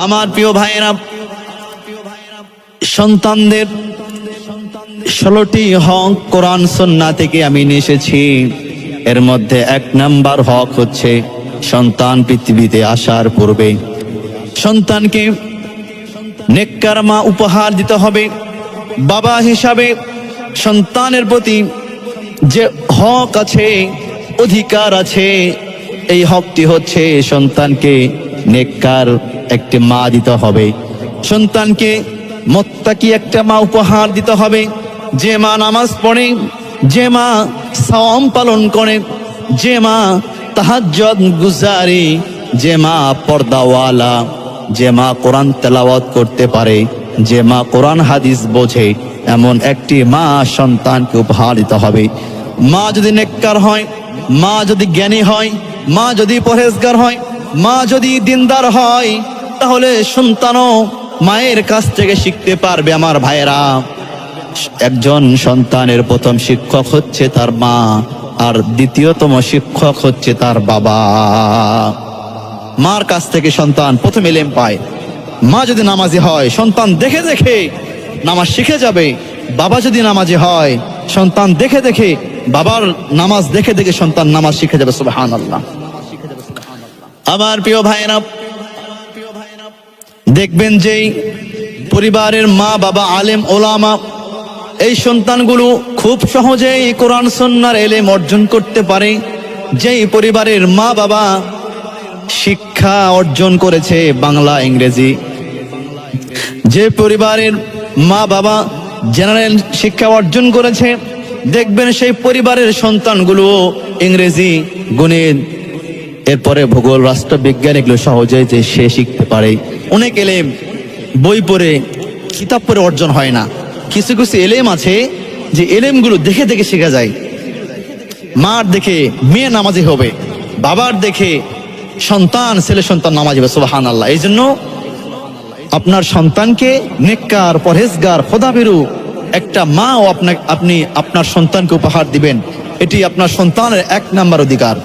আমার প্রিয় ভাইয়েরা, সন্তানদের 16টি হক কোরআন সুন্নাহ থেকে আমি নিয়ে এসেছি। এর মধ্যে 1 নাম্বার হক হচ্ছে সন্তান পৃথিবীতে আসার পূর্বে সন্তানকে নেককার মা উপহার দিতে হবে। বাবা হিসাবে সন্তানের প্রতি যে হক আছে, অধিকার আছে, এই হকটি হচ্ছে সন্তানকে নেককার একটি মা দিতে হবে। সন্তানকে মুত্তাকি একটা মা উপহার দিতে হবে, যে মা নামাজ পড়ে, যে মা সাওম পালন করে, যে মা তাহাজ্জুদ গুজারি, যে মা পর্দাওয়ালা, যে মা কোরআন তেলাওয়াত করতে পারে, যে মা কোরআন হাদিস বোঝে, এমন একটি মা সন্তানকে উপহার দিতে হবে। মা যদি নেককার হয়, মা যদি জ্ঞানী হয়, মা যদি পরহেজগার হয়, মা যদি দিনদার হয়, তাহলে সন্তানও মায়ের কাছ থেকে শিখতে পারবে। আমার ভাইয়েরা, একজন সন্তানের প্রথম শিক্ষক হচ্ছে তার মা, আর দ্বিতীয়তম শিক্ষক হচ্ছে তার বাবা। মার কাছ থেকে সন্তান প্রথম ইলম পায়। মা যদি নামাজি হয়, সন্তান দেখে দেখে নামাজ শিখে যাবে। বাবা যদি নামাজি হয়, সন্তান দেখে দেখে, বাবার নামাজ দেখে দেখে সন্তান নামাজ শিখে যাবে। সুবহানাল্লাহ। আমার প্রিয় ভাইরা, দেখবেন যে পরিবারের মা বাবা আলেম ওলামা, এই সন্তানগুলো খুব সহজেই কোরআন সুন্নাহর ইলম অর্জন করতে পারে। যেই পরিবারের মা বাবা শিক্ষা অর্জন করেছে বাংলা ইংরেজি, যে পরিবারের মা বাবা জেনারেল শিক্ষা অর্জন করেছে, দেখবেন সেই পরিবারের সন্তানগুলো ইংরেজি, গণিত, এরপরে ভূগোল, রাষ্ট্রবিজ্ঞান এগুলো সহজেই যে সে শিখতে পারে। অনেক এলেম বই পড়ে, কিতাব পড়ে অর্জন হয় না। কিছু কিছু এলেম আছে যে এলেমগুলো দেখে দেখে শেখা যায়। মার দেখে মেয়ে নামাজি হবে, বাবার দেখে সন্তান, ছেলে সন্তান নামাজি হবে। সুবহানাল্লাহ। এই জন্য আপনার সন্তানকে নেককার, পরহেজগার, খোদাভীরু একটা মা ও আপনি আপনার সন্তানকে উপহার দিবেন। এটি আপনার সন্তানের 1 নাম্বার অধিকার।